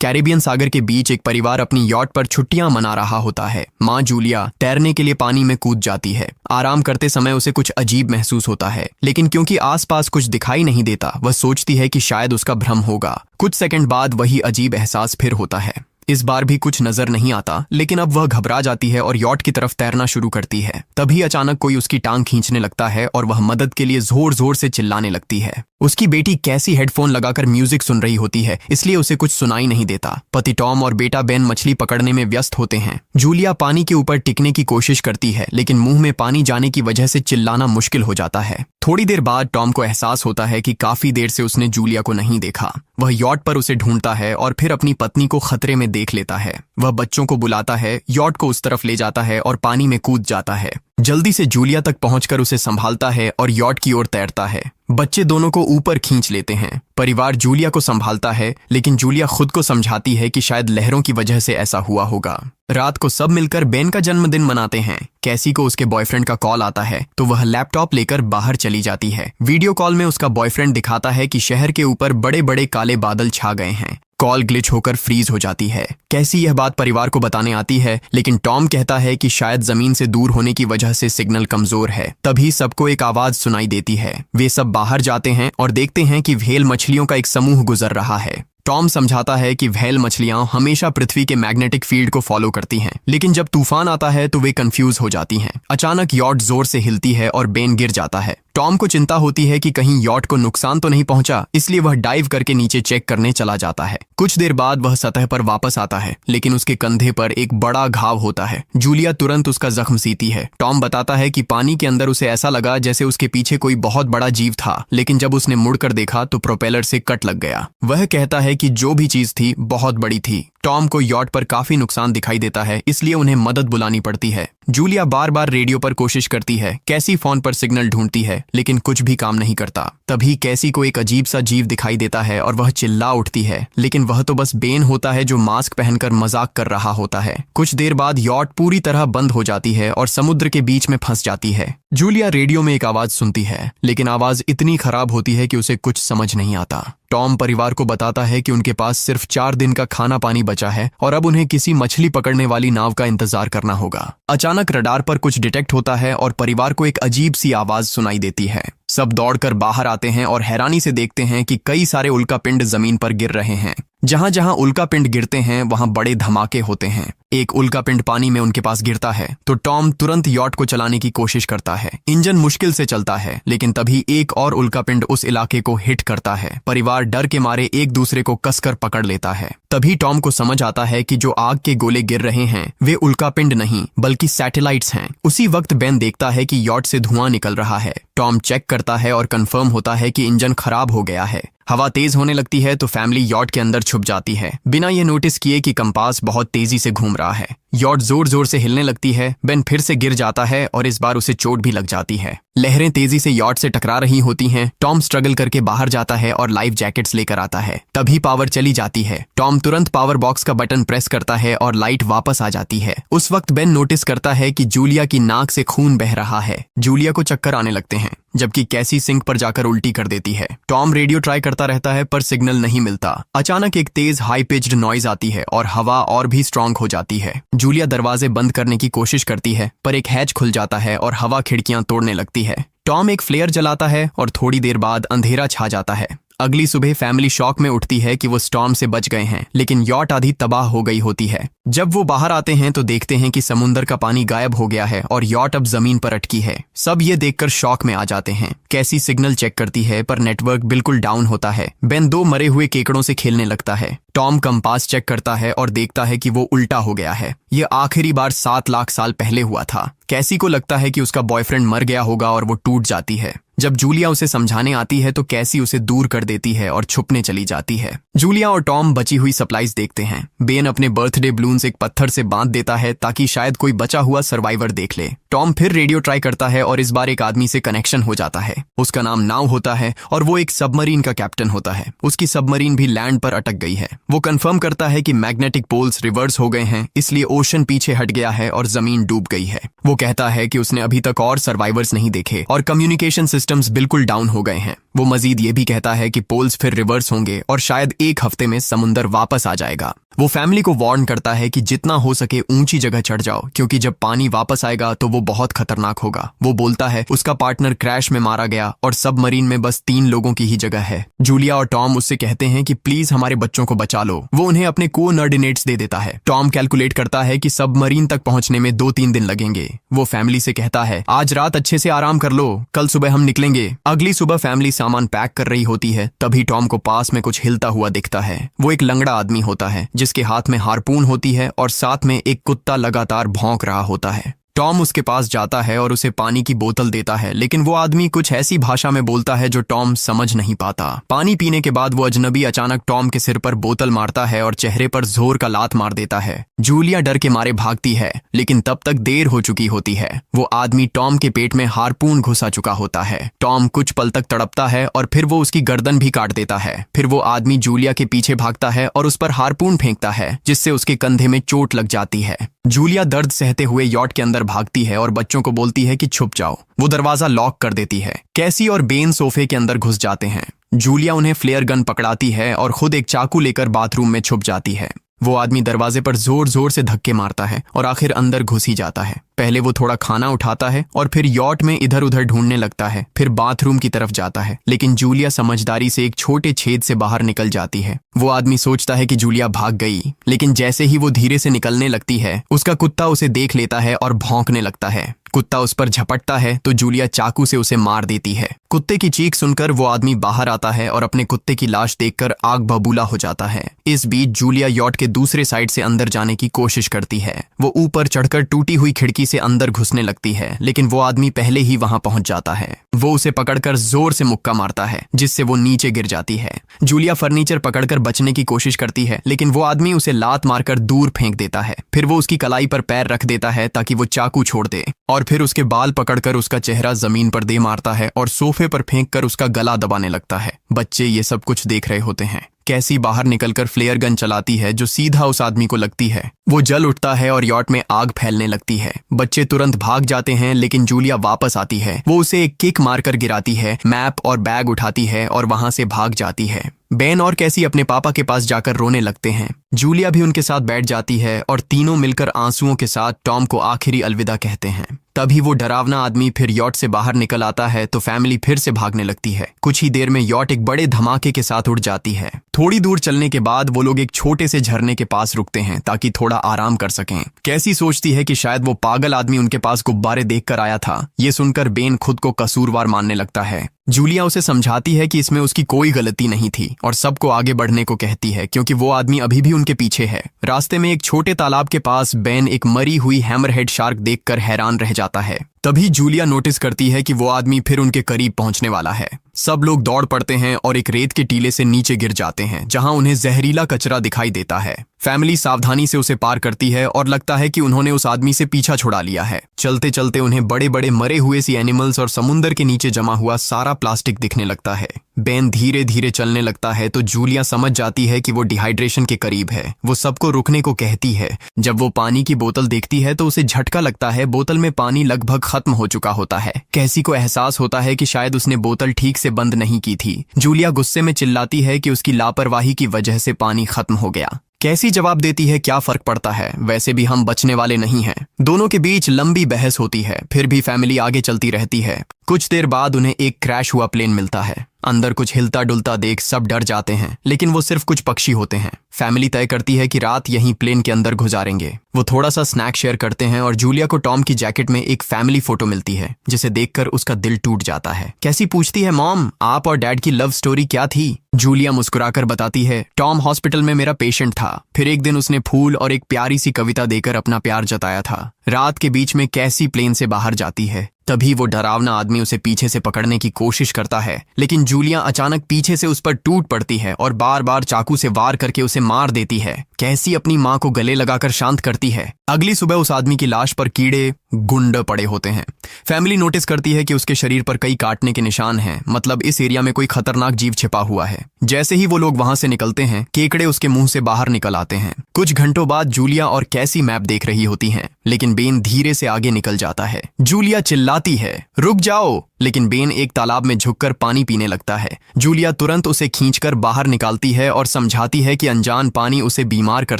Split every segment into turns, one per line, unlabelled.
Caribbean सागर के बीच एक परिवार अपनी यॉट पर छुट्टियां मना रहा होता है। माँ जूलिया तैरने के लिए पानी में कूद जाती है। आराम करते समय उसे कुछ अजीब महसूस होता है, लेकिन क्योंकि आसपास कुछ दिखाई नहीं देता, वह सोचती है कि शायद उसका भ्रम होगा। कुछ सेकंड बाद वही अजीब एहसास फिर होता है। इस बार भी कुछ नजर नहीं आता, लेकिन अब वह घबरा जाती है और यॉट की तरफ तैरना शुरू करती है। तभी अचानक कोई उसकी टांग खींचने लगता है और वह मदद के लिए जोर जोर से चिल्लाने लगती है। उसकी बेटी कैसी हेडफोन लगाकर म्यूजिक सुन रही होती है, इसलिए उसे कुछ सुनाई नहीं देता। पति टॉम और बेटा बेन मछली पकड़ने में व्यस्त होते हैं। जूलिया पानी के ऊपर टिकने की कोशिश करती है, लेकिन मुंह में पानी जाने की वजह से चिल्लाना मुश्किल हो जाता है। थोड़ी देर बाद टॉम को एहसास होता है कि काफी देर से उसने जूलिया को नहीं देखा। वह यॉट पर उसे ढूंढता है और फिर अपनी पत्नी को खतरे में देख लेता है। वह बच्चों को बुलाता है, यॉट को उस तरफ ले जाता है और पानी में कूद जाता है। जल्दी से जूलिया तक पहुंचकर उसे संभालता है और यॉट की ओर तैरता है। बच्चे दोनों को ऊपर खींच लेते हैं। परिवार जूलिया को संभालता है, लेकिन जूलिया खुद को समझाती है कि शायद लहरों की वजह से ऐसा हुआ होगा। रात को सब मिलकर बेन का जन्मदिन मनाते हैं। कैसी को उसके बॉयफ्रेंड का कॉल आता है, तो वह लैपटॉप लेकर बाहर चली जाती है। वीडियो कॉल में उसका बॉयफ्रेंड दिखाता है कि शहर के ऊपर बड़े बड़े काले बादल छा गए हैं। कॉल ग्लिच होकर फ्रीज हो जाती है। कैसी यह बात परिवार को बताने आती है, लेकिन टॉम कहता है कि शायद जमीन से दूर होने की वजह से सिग्नल कमजोर है। तभी सबको एक आवाज सुनाई देती है। वे सब बाहर जाते हैं और देखते हैं कि व्हेल मछलियों का एक समूह गुजर रहा है। टॉम समझाता है कि व्हेल मछलियां हमेशा पृथ्वी के मैग्नेटिक फील्ड को फॉलो करती हैं, लेकिन जब तूफान आता है तो वे कंफ्यूज हो जाती हैं। अचानक यॉट जोर से हिलती है और बेन गिर जाता है। टॉम को चिंता होती है कि कहीं यॉट को नुकसान तो नहीं पहुंचा, इसलिए वह डाइव करके नीचे चेक करने चला जाता है। कुछ देर बाद वह सतह पर वापस आता है, लेकिन उसके कंधे पर एक बड़ा घाव होता है। जूलिया तुरंत उसका जख्म सीती है। टॉम बताता है कि पानी के अंदर उसे ऐसा लगा जैसे उसके पीछे कोई बहुत बड़ा जीव था, लेकिन जब उसने मुड़कर देखा तो प्रोपेलर से कट लग गया। वह कहता है कि जो भी चीज थी बहुत बड़ी थी। टॉम को यॉट पर काफी नुकसान दिखाई देता है, इसलिए उन्हें मदद बुलानी पड़ती है। जूलिया बार बार रेडियो पर कोशिश करती है। कैसी फोन पर सिग्नल ढूंढती है, लेकिन कुछ भी काम नहीं करता। तभी कैसी को एक अजीब सा जीव दिखाई देता है और वह चिल्ला उठती है, लेकिन वह तो बस बेन होता है जो मास्क पहनकर मजाक कर रहा होता है। कुछ देर बाद यॉट पूरी तरह बंद हो जाती है और समुद्र के बीच में फंस जाती है। जूलिया रेडियो में एक आवाज सुनती है, लेकिन आवाज इतनी खराब होती है कि उसे कुछ समझ नहीं आता। टॉम परिवार को बताता है कि उनके पास सिर्फ 4 दिन का खाना पानी बचा है और अब उन्हें किसी मछली पकड़ने वाली नाव का इंतजार करना होगा। अचानक रडार पर कुछ डिटेक्ट होता है और परिवार को एक अजीब सी आवाज सुनाई देती है। सब दौड़कर बाहर आते हैं और हैरानी से देखते हैं कि कई सारे उल्कापिंड जमीन पर गिर रहे हैं। जहां जहां उल्कापिंड गिरते हैं वहां बड़े धमाके होते हैं। एक उल्कापिंड पानी में उनके पास गिरता है तो टॉम तुरंत यॉट को चलाने की कोशिश करता है। इंजन मुश्किल से चलता है, लेकिन तभी एक और उल्कापिंड उस इलाके को हिट करता है। परिवार डर के मारे एक दूसरे को कसकर पकड़ लेता है। तभी टॉम को समझ आता है कि जो आग के गोले गिर रहे हैं वे उल्कापिंड नहीं बल्कि सैटेलाइट्स हैं। उसी वक्त बेन देखता है कि यॉट से धुआं निकल रहा है। टॉम चेक करता है और कंफर्म होता है कि इंजन खराब हो गया है। हवा तेज होने लगती है तो फैमिली यॉट के अंदर छुप जाती है, बिना ये नोटिस किए कि कंपास बहुत तेजी से घूम रहा है। यॉट जोर जोर से हिलने लगती है। बेन फिर से गिर जाता है और इस बार उसे चोट भी लग जाती है। लहरें तेजी से यॉट से टकरा रही होती हैं। टॉम स्ट्रगल करके बाहर जाता है और लाइफ जैकेट्स लेकर आता है। तभी पावर चली जाती है। टॉम तुरंत पावर बॉक्स का बटन प्रेस करता है और लाइट वापस आ जाती है। उस वक्त बेन नोटिस करता है कि जूलिया की नाक से खून बह रहा है। जूलिया को चक्कर आने लगते हैं, जबकि कैसी सिंक पर जाकर उल्टी कर देती है। टॉम रेडियो ट्राई करता रहता है पर सिग्नल नहीं मिलता। अचानक एक तेज हाई पिच्ड नॉइज आती है और हवा और भी स्ट्रांग हो जाती है। जूलिया दरवाजे बंद करने की कोशिश करती है, पर एक हैच खुल जाता है और हवा खिड़कियां तोड़ने लगती है। टॉम एक फ्लेयर जलाता है और थोड़ी देर बाद अंधेरा छा जाता है। अगली सुबह फैमिली शॉक में उठती है कि वो स्टॉर्म से बच गए हैं, लेकिन यॉट आधी तबाह हो गई होती है। जब वो बाहर आते हैं तो देखते हैं कि समुद्र का पानी गायब हो गया है और यॉट अब जमीन पर अटकी है। सब ये देखकर शॉक में आ जाते हैं। कैसी सिग्नल चेक करती है पर नेटवर्क बिल्कुल डाउन होता है। बेन 2 मरे हुए केकड़ों से खेलने लगता है। टॉम कंपास चेक करता है और देखता है कि वो उल्टा हो गया है। ये आखिरी बार 7 लाख साल पहले हुआ था। कैसी को लगता है कि उसका बॉयफ्रेंड मर गया होगा और वो टूट जाती है। जब जूलिया उसे समझाने आती है तो कैसी उसे दूर कर देती है और छुपने चली जाती है। जूलिया और टॉम बची हुई सप्लाईज देखते हैं। बेन अपने बर्थडे बलून्स एक पत्थर से बांध देता है ताकि शायद कोई बचा हुआ सर्वाइवर देख ले। टॉम फिर रेडियो ट्राई करता है और इस बार एक आदमी से कनेक्शन हो जाता है। उसका नाम नाव होता है और वो एक सबमरीन का कैप्टन होता है। उसकी सबमरीन भी लैंड पर अटक गई है। वो कंफर्म करता है कि मैग्नेटिक पोल्स रिवर्स हो गए हैं, इसलिए ओशन पीछे हट गया है और जमीन डूब गई है। वो कहता है कि उसने अभी तक और सर्वाइवर्स नहीं देखे और कम्युनिकेशन सिस्टम सिस्टम्स बिल्कुल डाउन हो गए हैं। वो मजीद ये भी कहता है कि पोल्स फिर रिवर्स होंगे और शायद एक हफ्ते में समुंदर वापस आ जाएगा। वो फैमिली को वार्न करता है कि जितना हो सके ऊंची जगह चढ़ जाओ, क्योंकि जब पानी वापस आएगा तो वो बहुत खतरनाक होगा। वो बोलता है उसका पार्टनर क्रैश में मारा गया और सबमरीन में बस 3 लोगों की ही जगह है। जूलिया और टॉम उससे कहते हैं कि प्लीज हमारे बच्चों को बचा लो। वो उन्हें अपने कोऑर्डिनेट्स दे देता है। टॉम कैलकुलेट करता है कि सबमरीन तक पहुंचने में 2-3 दिन लगेंगे। वो फैमिली से कहता है आज रात अच्छे से आराम कर लो, कल सुबह हम निकलेंगे। अगली सुबह फैमिली सामान पैक कर रही होती है, तभी टॉम को पास में कुछ हिलता हुआ दिखता है। वो एक लंगड़ा आदमी होता है जिसके हाथ में हारपून होती है और साथ में एक कुत्ता लगातार भौंक रहा होता है। टॉम उसके पास जाता है और उसे पानी की बोतल देता है, लेकिन वो आदमी कुछ ऐसी भाषा में बोलता है जो टॉम समझ नहीं पाता। पानी पीने के बाद वो अजनबी अचानक टॉम के सिर पर बोतल मारता है और चेहरे पर जोर का लात मार देता है। जूलिया डर के मारे भागती है, लेकिन तब तक देर हो चुकी होती है। वो आदमी टॉम के पेट में हारपून घुसा चुका होता है। टॉम कुछ पल तक तड़पता है और फिर वो उसकी गर्दन भी काट देता है। फिर वो आदमी जूलिया के पीछे भागता है और उस पर हारपून फेंकता है, जिससे उसके कंधे में चोट लग जाती है। जूलिया दर्द सहते हुए यॉट के अंदर भागती है और बच्चों को बोलती है कि छुप जाओ। वो दरवाजा लॉक कर देती है। कैसी और बेन सोफे के अंदर घुस जाते हैं। जूलिया उन्हें फ्लेयर गन पकड़ाती है और खुद एक चाकू लेकर बाथरूम में छुप जाती है। वो आदमी दरवाजे पर जोर जोर से धक्के मारता है और आखिर अंदर घुस ही जाता है। पहले वो थोड़ा खाना उठाता है और फिर यॉट में इधर उधर ढूंढने लगता है, फिर बाथरूम की तरफ जाता है, लेकिन जूलिया समझदारी से एक छोटे छेद से बाहर निकल जाती है। वो आदमी सोचता है कि जूलिया भाग गई, लेकिन जैसे ही वो धीरे से निकलने लगती है, उसका कुत्ता उसे देख लेता है और भौंकने लगता है। कुत्ता उस पर झपटता है तो जूलिया चाकू से उसे मार देती है। कुत्ते की चीख सुनकर वो आदमी बाहर आता है और अपने कुत्ते की लाश देखकर आग बबूला हो जाता है। इस बीच जूलिया यॉट के दूसरे साइड से अंदर जाने की कोशिश करती है। वो ऊपर चढ़कर टूटी हुई खिड़की से अंदर घुसने लगती है, लेकिन वो आदमी पहले ही वहां पहुंच जाता है। वो उसे पकड़कर जोर से मुक्का मारता है, जिससे वो नीचे गिर जाती है। जूलिया फर्नीचर पकड़कर बचने की कोशिश करती है, लेकिन वो आदमी उसे लात मारकर दूर फेंक देता है। फिर वो उसकी कलाई पर पैर रख देता है ताकि वो चाकू छोड़ दे, और फिर उसके बाल पकड़कर उसका चेहरा जमीन पर दे मारता है और सोफे पर फेंककर उसका गला दबाने लगता है। बच्चे ये सब कुछ देख रहे होते हैं। कैसी बाहर निकलकर फ्लेयर गन चलाती है जो सीधा उस आदमी को लगती है। वो जल उठता है और यॉट में आग फैलने लगती है। बच्चे तुरंत भाग जाते हैं, लेकिन जूलिया वापस आती है। वो उसे एक किक मारकर गिराती है, मैप और बैग उठाती है और वहां से भाग जाती है। बेन और कैसी अपने पापा के पास जाकर रोने लगते हैं। जूलिया भी उनके साथ बैठ जाती है और तीनों मिलकर आंसुओं के साथ टॉम को आखिरी अलविदा कहते हैं। तभी वो डरावना आदमी फिर यॉट से बाहर निकल आता है तो फैमिली फिर से भागने लगती है। कुछ ही देर में यॉट एक बड़े धमाके के साथ उड़ जाती है। थोड़ी दूर चलने के बाद वो लोग एक छोटे से झरने के पास रुकते हैं ताकि थोड़ा आराम कर सकें। कैसी सोचती है कि शायद वो पागल आदमी उनके पास गुब्बारे देखकर आया था। ये सुनकर बेन खुद को कसूरवार मानने लगता है। जूलिया उसे समझाती है कि इसमें उसकी कोई गलती नहीं थी और सबको आगे बढ़ने को कहती है, क्योंकि वो आदमी अभी भी उनके पीछे है। रास्ते में एक छोटे तालाब के पास बेन एक मरी हुई हैमरहेड शार्क देखकर हैरान रह जाता है। तभी जूलिया नोटिस करती है कि वो आदमी फिर उनके करीब पहुंचने वाला है। सब लोग दौड़ पड़ते हैं और एक रेत के टीले से नीचे गिर जाते हैं, जहां उन्हें जहरीला कचरा दिखाई देता है। फैमिली सावधानी से उसे पार करती है और लगता है कि उन्होंने उस आदमी से पीछा छुड़ा लिया है। चलते चलते उन्हें बड़े बड़े मरे हुए सी एनिमल्स और समुंदर के नीचे जमा हुआ सारा प्लास्टिक दिखने लगता है। बेन धीरे धीरे चलने लगता है तो जूलिया समझ जाती है कि वो डिहाइड्रेशन के करीब है। वो सबको रुकने को कहती है। जब वो पानी की बोतल देखती है तो उसे झटका लगता है। बोतल में पानी लगभग खत्म हो चुका होता है। कैसी को एहसास होता है कि शायद उसने बोतल ठीक से बंद नहीं की थी। जूलिया गुस्से में चिल्लाती है कि उसकी लापरवाही की वजह से पानी खत्म हो गया। कैसी जवाब देती है, क्या फर्क पड़ता है, वैसे भी हम बचने वाले नहीं हैं। दोनों के बीच लंबी बहस होती है, फिर भी फैमिली आगे चलती रहती है। कुछ देर बाद उन्हें एक क्रैश हुआ प्लेन मिलता है। अंदर कुछ हिलता डुलता देख सब डर जाते हैं, लेकिन वो सिर्फ कुछ पक्षी होते हैं। फैमिली तय करती है कि रात यहीं प्लेन के अंदर गुजारेंगे। वो थोड़ा सा स्नैक शेयर करते हैं और जूलिया को टॉम की जैकेट में एक फैमिली फोटो मिलती है, जिसे देखकर उसका दिल टूट जाता है। कैसी पूछती है, मॉम आप और डैड की लव स्टोरी क्या थी? जूलिया मुस्कुराकर बताती है, टॉम हॉस्पिटल में मेरा पेशेंट था। फिर एक दिन उसने फूल और एक प्यारी सी कविता देकर अपना प्यार जताया था। रात के बीच में कैसी प्लेन से बाहर जाती है। तभी वो डरावना आदमी उसे पीछे से पकड़ने की कोशिश करता है, लेकिन जूलिया अचानक पीछे से उस पर टूट पड़ती है और बार बार चाकू से वार करके उसे मार देती है। कैसी अपनी माँ को गले लगाकर शांत करती है। अगली सुबह उस आदमी की लाश पर कीड़े गुंड पड़े होते हैं। फैमिली नोटिस करती है कि उसके शरीर पर कई काटने के निशान हैं, मतलब इस एरिया में कोई खतरनाक जीव छिपा हुआ है। जैसे ही वो लोग वहां से निकलते हैं, केकड़े उसके मुंह से बाहर निकल आते हैं। कुछ घंटों बाद जूलिया और कैसी मैप देख रही होती हैं, लेकिन बेन धीरे से आगे निकल जाता है। जूलिया चिल्लाती है, रुक जाओ, लेकिन बेन एक तालाब में झुककर पानी पीने लगता है। जूलिया तुरंत उसे खींचकर बाहर निकालती है और समझाती है कि अनजान पानी उसे बीमार कर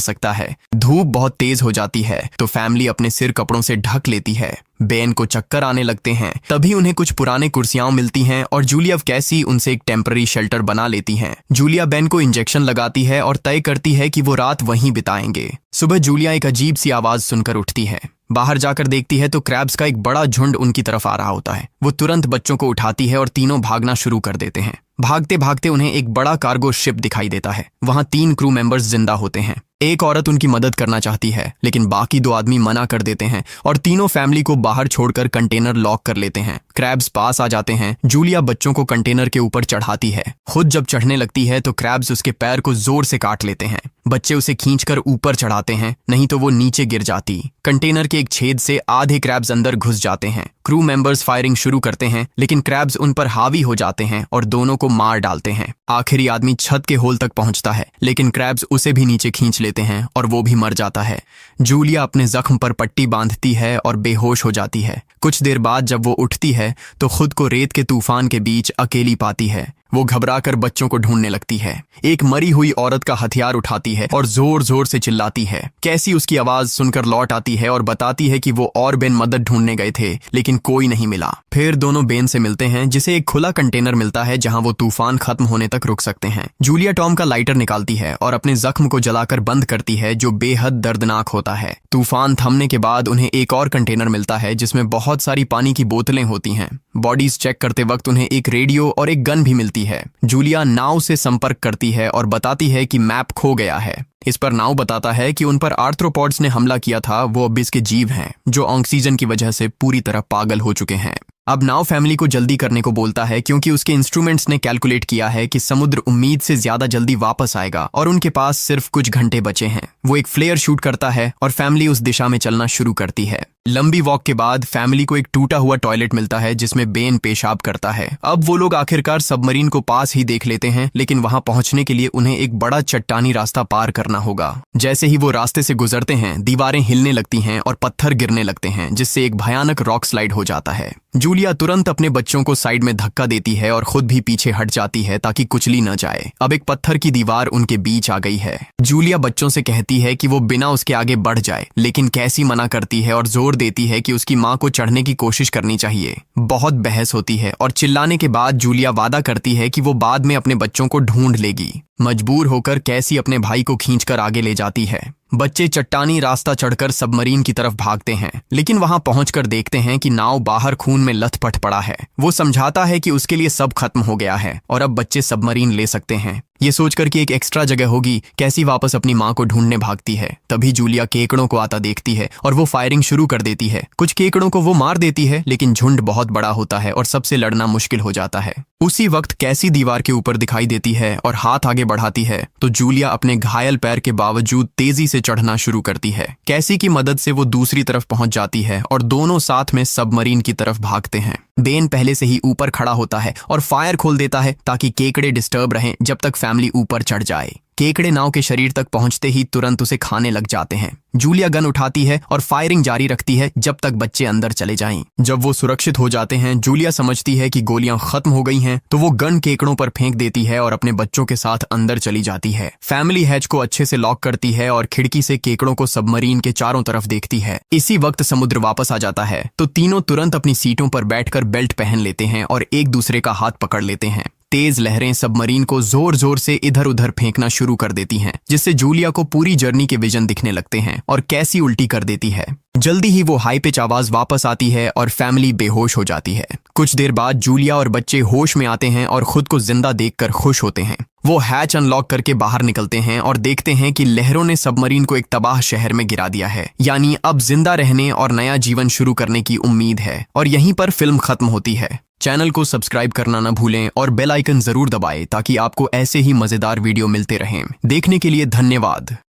सकता है। धूप बहुत तेज हो जाती है तो फैमिली अपने सिर कपड़ों से ढक लेती है। बेन को चक्कर आने लगते हैं। तभी उन्हें कुछ पुराने कुर्सियां मिलती हैं और जूलिया कैसी उनसे एक टेम्पररी शेल्टर बना लेती हैं। जूलिया बेन को इंजेक्शन लगाती है और तय करती है कि वो रात वहीं बिताएंगे। सुबह जूलिया एक अजीब सी आवाज सुनकर उठती है। बाहर जाकर देखती है तो क्रैब्स का एक बड़ा झुंड उनकी तरफ आ रहा होता है। वो तुरंत बच्चों को उठाती है और तीनों भागना शुरू कर देते हैं। भागते भागते उन्हें एक बड़ा कार्गो शिप दिखाई देता है। वहां 3 क्रू मेंबर्स जिंदा होते हैं। एक औरत उनकी मदद करना चाहती है, लेकिन बाकी 2 आदमी मना कर देते हैं और तीनों फैमिली को बाहर छोड़कर कंटेनर लॉक कर लेते हैं। क्रैब्स पास आ जाते हैं। जूलिया बच्चों को कंटेनर के ऊपर चढ़ाती है। खुद जब चढ़ने लगती है तो क्रैब्स उसके पैर को जोर से काट लेते हैं। बच्चे उसे खींचकर ऊपर चढ़ाते हैं, नहीं तो वो नीचे गिर जाती। कंटेनर के एक छेद से आधे क्रैब्स अंदर घुस जाते हैं। क्रू मेंबर्स फायरिंग शुरू करते हैं, लेकिन क्रैब्स उन पर हावी हो जाते हैं और दोनों को मार डालते हैं। आखिरी आदमी छत के होल तक पहुंचता है, लेकिन क्रैब्स उसे भी नीचे खींच लेते हैं और वो भी मर जाता है। जूलिया अपने जख्म पर पट्टी बांधती है और बेहोश हो जाती है। कुछ देर बाद जब वो उठती है तो खुद को रेत के तूफान के बीच अकेली पाती है। वो घबराकर बच्चों को ढूंढने लगती है। एक मरी हुई औरत का हथियार उठाती है और जोर जोर से चिल्लाती है। कैसी उसकी आवाज सुनकर लौट आती है और बताती है कि वो और बेन मदद ढूंढने गए थे, लेकिन कोई नहीं मिला। फिर दोनों बेन से मिलते हैं, जिसे एक खुला कंटेनर मिलता है जहां वो तूफान खत्म होने तक रुक सकते हैं। जूलिया टॉम का लाइटर निकालती है और अपने जख्म को जलाकर बंद करती है, जो बेहद दर्दनाक होता है। तूफान थमने के बाद उन्हें एक और कंटेनर मिलता है जिसमें बहुत सारी पानी की बोतलें होती हैं। बॉडीज चेक करते वक्त उन्हें एक रेडियो और एक गन भी मिलती है। जूलिया नाव से संपर्क करती है और बताती है कि मैप खो गया है। इस पर नाव बताता है कि उन पर आर्थ्रोपॉड्स ने हमला किया था, वो अबिस के जीव हैं जो ऑक्सीजन की वजह से पूरी तरह पागल हो चुके हैं। अब नाव फैमिली को जल्दी करने को बोलता है, क्योंकि उसके इंस्ट्रूमेंट्स ने कैलकुलेट किया है कि समुद्र उम्मीद से ज्यादा जल्दी वापस आएगा और उनके पास सिर्फ कुछ घंटे बचे हैं। वो एक फ्लेयर शूट करता है और फैमिली उस दिशा में चलना शुरू करती है। लंबी वॉक के बाद फैमिली को एक टूटा हुआ टॉयलेट मिलता है जिसमें बेन पेशाब करता है। अब वो लोग आखिरकार सबमरीन को पास ही देख लेते हैं, लेकिन वहां पहुंचने के लिए उन्हें एक बड़ा चट्टानी रास्ता पार करना होगा। जैसे ही वो रास्ते से गुजरते हैं, दीवारें हिलने लगती हैं और पत्थर गिरने लगते हैं, जिससे एक भयानक रॉक स्लाइड हो जाता है। जूलिया तुरंत अपने बच्चों को साइड में धक्का देती है और खुद भी पीछे हट जाती है ताकि कुचली न जाए। अब एक पत्थर की दीवार उनके बीच आ गई है। जूलिया बच्चों से कहती है कि वो बिना उसके आगे बढ़ जाए, लेकिन कैसी मना करती है और जोर देती है कि उसकी माँ को चढ़ने की कोशिश करनी चाहिए। बहुत बहस होती है और चिल्लाने के बाद जूलिया वादा करती है कि वो बाद में अपने बच्चों को ढूंढ लेगी। मजबूर होकर कैसी अपने भाई को खींचकर आगे ले जाती है। बच्चे चट्टानी रास्ता चढ़कर सबमरीन की तरफ भागते हैं, लेकिन वहां पहुंचकर देखते हैं कि नाव बाहर खून में लथपथ पड़ा है। वो समझाता है कि उसके लिए सब खत्म हो गया है और अब बच्चे सबमरीन ले सकते हैं। ये सोचकर कि एक एक्स्ट्रा जगह होगी, कैसी वापस अपनी माँ को ढूंढने भागती है। तभी जूलिया केकड़ों को आता देखती है और वो फायरिंग शुरू कर देती है। कुछ केकड़ों को वो मार देती है, लेकिन झुंड बहुत बड़ा होता है और सबसे लड़ना मुश्किल हो जाता है। उसी वक्त कैसी दीवार के ऊपर दिखाई देती है और हाथ आगे बढ़ाती है तो जूलिया अपने घायल पैर के बावजूद तेजी से चढ़ना शुरू करती है। कैसी की मदद से वो दूसरी तरफ पहुंच जाती है और दोनों साथ में सबमरीन की तरफ भागते हैं। बेन पहले से ही ऊपर खड़ा होता है और फायर खोल देता है ताकि केकड़े डिस्टर्ब रहें जब तक फैमिली ऊपर चढ़ जाए। केकड़े नाव के शरीर तक पहुंचते ही तुरंत उसे खाने लग जाते हैं। जूलिया गन उठाती है और फायरिंग जारी रखती है जब तक बच्चे अंदर चले जाएं। जब वो सुरक्षित हो जाते हैं, जूलिया समझती है कि गोलियां खत्म हो गई हैं, तो वो गन केकड़ों पर फेंक देती है और अपने बच्चों के साथ अंदर चली जाती है। फैमिली हैच को अच्छे से लॉक करती है और खिड़की से केकड़ों को सबमरीन के चारों तरफ देखती है। इसी वक्त समुद्र वापस आ जाता है तो तीनों तुरंत अपनी सीटों पर बैठकर बेल्ट पहन लेते हैं और एक दूसरे का हाथ पकड़ लेते हैं। तेज लहरें सबमरीन को जोर जोर से इधर उधर फेंकना शुरू कर देती हैं, जिससे जूलिया को पूरी जर्नी के विजन दिखने लगते हैं और कैसी उल्टी कर देती है। जल्दी ही वो हाई पिच आवाज वापस आती है और फैमिली बेहोश हो जाती है। कुछ देर बाद जूलिया और बच्चे होश में आते हैं और खुद को जिंदा देखकर खुश होते हैं। वो हैच अनलॉक करके बाहर निकलते हैं और देखते हैं कि लहरों ने सबमरीन को एक तबाह शहर में गिरा दिया है। यानी अब जिंदा रहने और नया जीवन शुरू करने की उम्मीद है। और यहीं पर फिल्म खत्म होती है। चैनल को सब्सक्राइब करना न भूलें और बेल आइकन जरूर दबाएं ताकि आपको ऐसे ही मजेदार वीडियो मिलते रहें। देखने के लिए धन्यवाद।